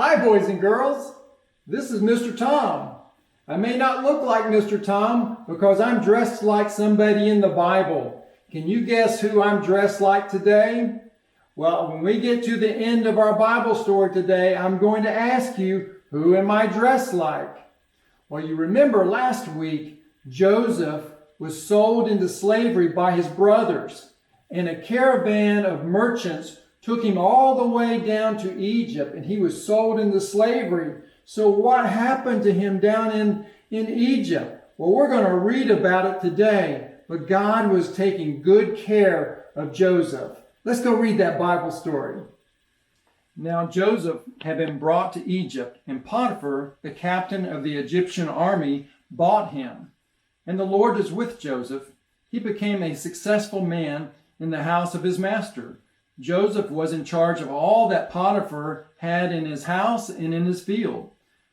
Hi, boys and girls. This is Mr. Tom. I may not look like Mr. Tom because I'm dressed like somebody in the Bible. Can you guess who I'm dressed like today? Well, when we get to the end of our Bible story today, I'm going to ask you, who am I dressed like? Well, you remember last week, Joseph was sold into slavery by his brothers, and a caravan of merchants took him all the way down to Egypt, and he was sold into slavery. So what happened to him down in Egypt? Well, we're going to read about it today, but God was taking good care of Joseph. Let's go read that Bible story. Now Joseph had been brought to Egypt, and Potiphar, the captain of the Egyptian army, bought him. And the Lord was with Joseph. He became a successful man in the house of his master. Joseph was in charge of all that Potiphar had in his house and in his field.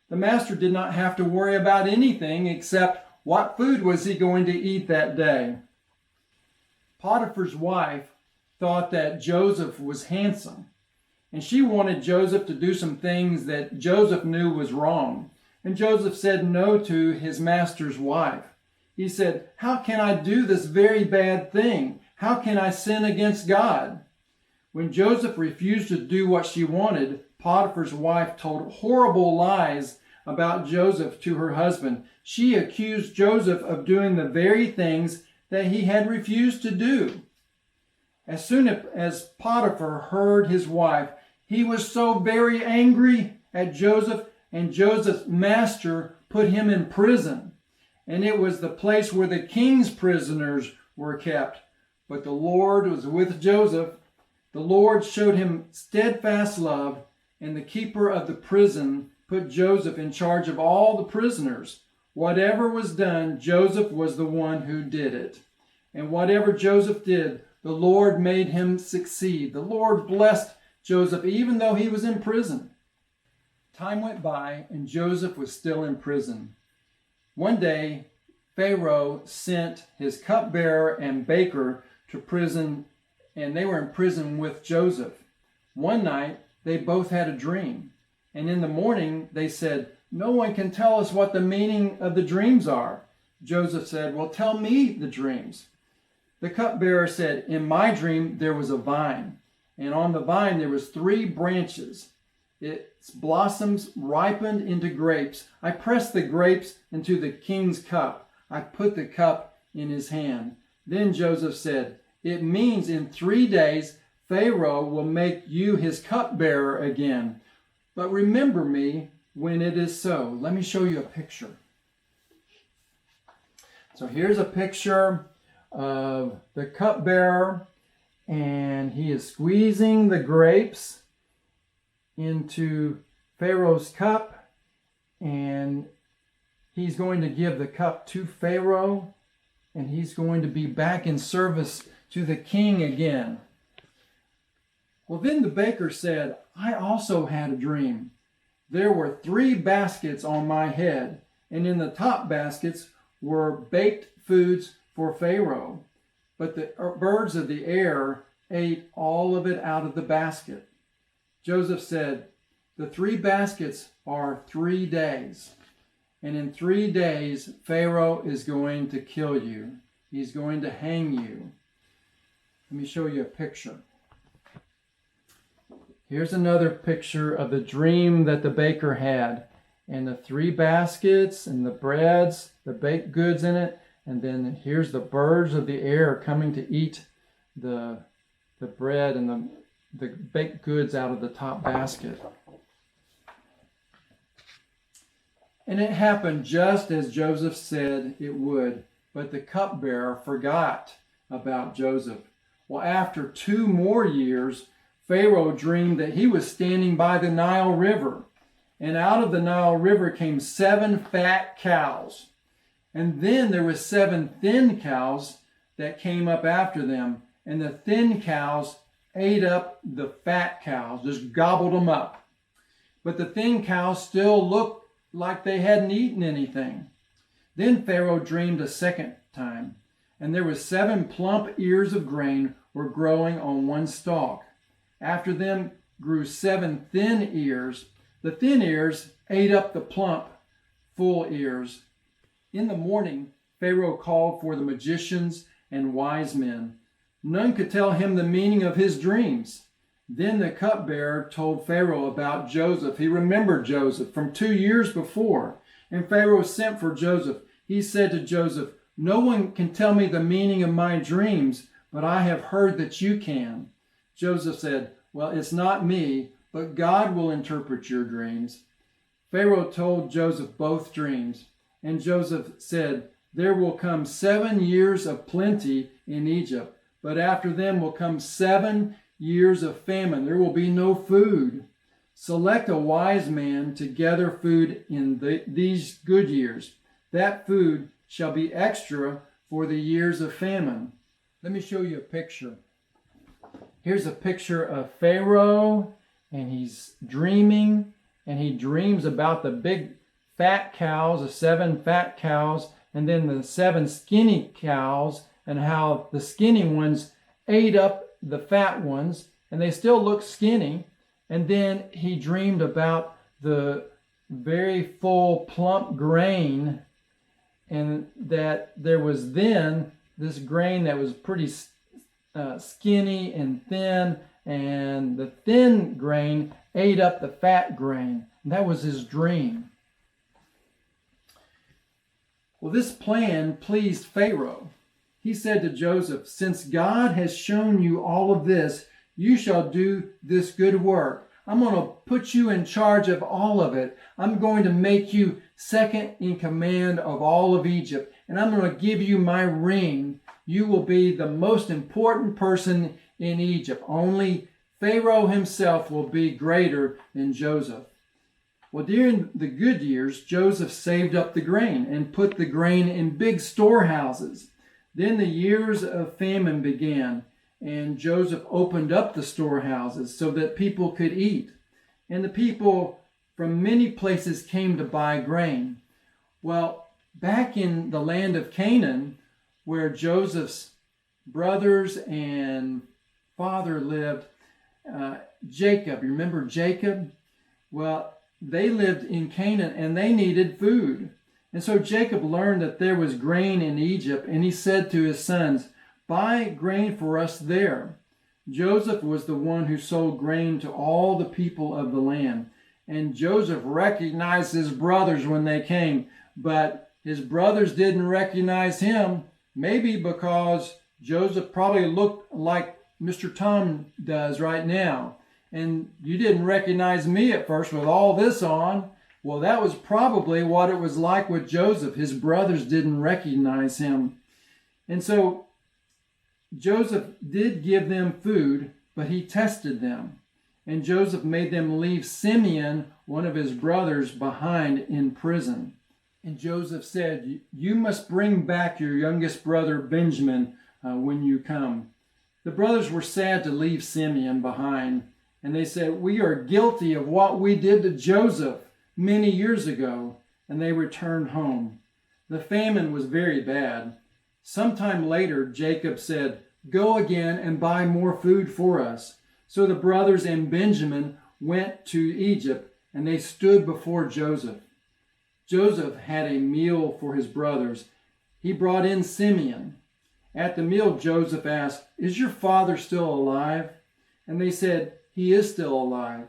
The master did not have to worry about anything except what food was he going to eat that day. Potiphar's wife thought that Joseph was handsome, and she wanted Joseph to do some things that Joseph knew was wrong. And Joseph said no to his master's wife. He said, "How can I do this very bad thing? How can I sin against God?" When Joseph refused to do what she wanted, Potiphar's wife told horrible lies about Joseph to her husband. She accused Joseph of doing the very things that he had refused to do. As soon as Potiphar heard his wife, he was so very angry at Joseph, and Joseph's master put him in prison. And it was the place where the king's prisoners were kept. But the Lord was with Joseph. The Lord showed him steadfast love, and the keeper of the prison put Joseph in charge of all the prisoners. Whatever was done, Joseph was the one who did it. And whatever Joseph did, the Lord made him succeed. The Lord blessed Joseph even though he was in prison. Time went by, and Joseph was still in prison. One day, Pharaoh sent his cupbearer and baker to prison, and they were in prison with Joseph. One night, they both had a dream. And in the morning, they said, "No one can tell us what the meaning of the dreams are." Joseph said, "Well, tell me the dreams." The cupbearer said, "In my dream, there was a vine. And on the vine, there was 3 branches. Its blossoms ripened into grapes. I pressed the grapes into the king's cup. I put the cup in his hand." Then Joseph said, "It means in 3 days, Pharaoh will make you his cupbearer again. But remember me when it is so." Let me show you a picture. So here's a picture of the cupbearer, and he is squeezing the grapes into Pharaoh's cup, and he's going to give the cup to Pharaoh, and he's going to be back in service to the king again. Well, then the baker said, "I also had a dream. There were 3 baskets on my head, and in the top baskets were baked foods for Pharaoh. But the birds of the air ate all of it out of the basket." Joseph said, "The 3 baskets are 3 days. And in 3 days, Pharaoh is going to kill you. He's going to hang you." Let me show you a picture. Here's another picture of the dream that the baker had. And the 3 baskets and the breads, the baked goods in it. And then here's the birds of the air coming to eat the bread and the baked goods out of the top basket. And it happened just as Joseph said it would. But the cupbearer forgot about Joseph. Well, after 2 more years, Pharaoh dreamed that he was standing by the Nile River. And out of the Nile River came 7 fat cows. And then there were 7 thin cows that came up after them. And the thin cows ate up the fat cows, just gobbled them up. But the thin cows still looked like they hadn't eaten anything. Then Pharaoh dreamed a second time, and there were 7 plump ears of grain were growing on one stalk. After them grew 7 thin ears. The thin ears ate up the plump, full ears. In the morning, Pharaoh called for the magicians and wise men. None could tell him the meaning of his dreams. Then the cupbearer told Pharaoh about Joseph. He remembered Joseph from 2 years before. And Pharaoh sent for Joseph. He said to Joseph, "No one can tell me the meaning of my dreams, but I have heard that you can." Joseph said, "Well, it's not me, but God will interpret your dreams." Pharaoh told Joseph both dreams. And Joseph said, "There will come 7 years of plenty in Egypt, but after them will come 7 years of famine. There will be no food. Select a wise man to gather food in these good years. That food shall be extra for the years of famine." Let me show you a picture. Here's a picture of Pharaoh, and he's dreaming, and he dreams about the big fat cows, the 7 fat cows, and then the 7 skinny cows, and how the skinny ones ate up the fat ones, and they still look skinny. And then he dreamed about the very full, plump grain, and that there was then this grain that was pretty skinny and thin, and the thin grain ate up the fat grain. And that was his dream. Well, this plan pleased Pharaoh. He said to Joseph, "Since God has shown you all of this, you shall do this good work. I'm going to put you in charge of all of it. I'm going to make you second in command of all of Egypt, and I'm going to give you my ring. You will be the most important person in Egypt. Only Pharaoh himself will be greater than Joseph." Well, during the good years, Joseph saved up the grain and put the grain in big storehouses. Then the years of famine began, and Joseph opened up the storehouses so that people could eat. And the people from many places came to buy grain. Well, back in the land of Canaan, where Joseph's brothers and father lived, Jacob, you remember Jacob? Well, they lived in Canaan, and they needed food. And so Jacob learned that there was grain in Egypt, and he said to his sons, "Buy grain for us there." Joseph was the one who sold grain to all the people of the land. And Joseph recognized his brothers when they came, but his brothers didn't recognize him, maybe because Joseph probably looked like Mr. Tom does right now. And you didn't recognize me at first with all this on. Well, that was probably what it was like with Joseph. His brothers didn't recognize him. And so Joseph did give them food, but he tested them. And Joseph made them leave Simeon, one of his brothers, behind in prison. And Joseph said, "You must bring back your youngest brother Benjamin when you come." The brothers were sad to leave Simeon behind. And they said, "We are guilty of what we did to Joseph many years ago." And they returned home. The famine was very bad. Sometime later, Jacob said, "Go again and buy more food for us." So the brothers and Benjamin went to Egypt, and they stood before Joseph. Joseph had a meal for his brothers. He brought in Simeon. At the meal, Joseph asked, "Is your father still alive?" And they said, "He is still alive."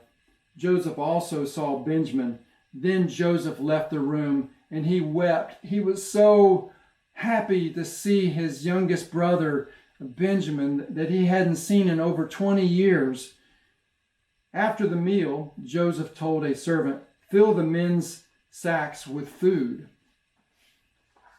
Joseph also saw Benjamin. Then Joseph left the room, and he wept. He was so happy to see his youngest brother, Benjamin, that he hadn't seen in over 20 years. After the meal, Joseph told a servant, "Fill the men's sacks with food.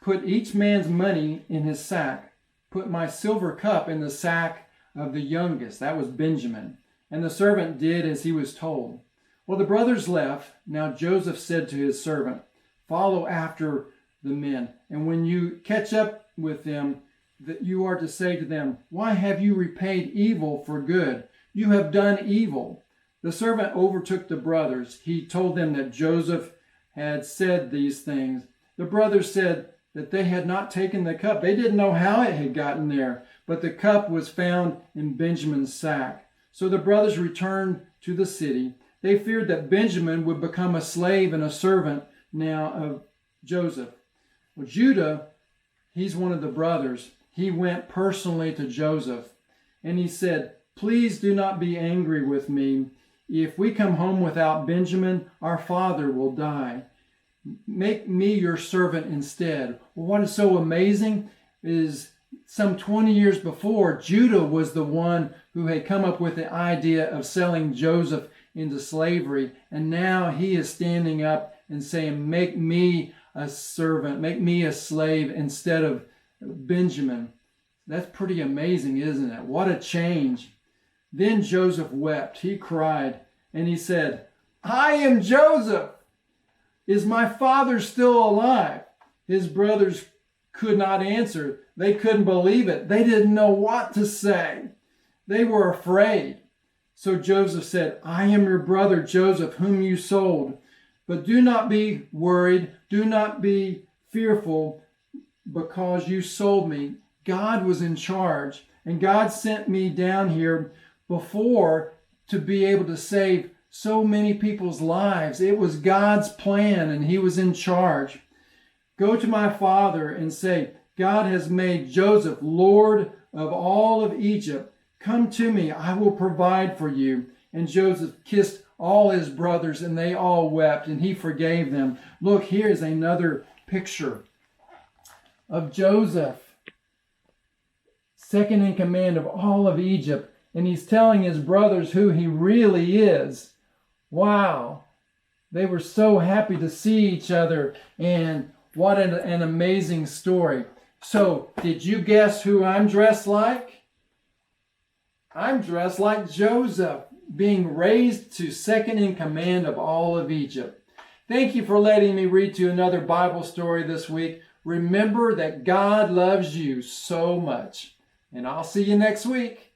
Put each man's money in his sack. Put my silver cup in the sack of the youngest." That was Benjamin. And the servant did as he was told. Well, the brothers left. Now Joseph said to his servant, "Follow after the men, and when you catch up with them, that you are to say to them, 'Why have you repaid evil for good? You have done evil.'" The servant overtook the brothers. He told them that Joseph had said these things. The brothers said that they had not taken the cup. They didn't know how it had gotten there, but the cup was found in Benjamin's sack. So the brothers returned to the city. They feared that Benjamin would become a slave and a servant now of Joseph. Well, Judah, he's one of the brothers. He went personally to Joseph and he said, "Please do not be angry with me. If we come home without Benjamin, our father will die. Make me your servant instead." Well, what is so amazing is some 20 years before, Judah was the one who had come up with the idea of selling Joseph into slavery. And now he is standing up and saying, "Make me a servant, make me a slave instead of Benjamin." That's pretty amazing, isn't it? What a change. Then Joseph wept. He cried and he said, "I am Joseph. Is my father still alive?" His brothers could not answer. They couldn't believe it. They didn't know what to say. They were afraid. So Joseph said, "I am your brother Joseph, whom you sold. But do not be worried. Do not be fearful because you sold me." God was in charge, and God sent me down here before to be able to save so many people's lives. It was God's plan, and he was in charge. Go to my father and say, "God has made Joseph Lord of all of Egypt. Come to me, I will provide for you." And Joseph kissed all his brothers, and they all wept, and he forgave them. Look, here is another picture of Joseph, second in command of all of Egypt, and he's telling his brothers who he really is. Wow. They were so happy to see each other, and what an amazing story. So, did you guess who I'm dressed like? I'm dressed like Joseph, being raised to second in command of all of Egypt. Thank you for letting me read to you another Bible story this week. Remember that God loves you so much. And I'll see you next week.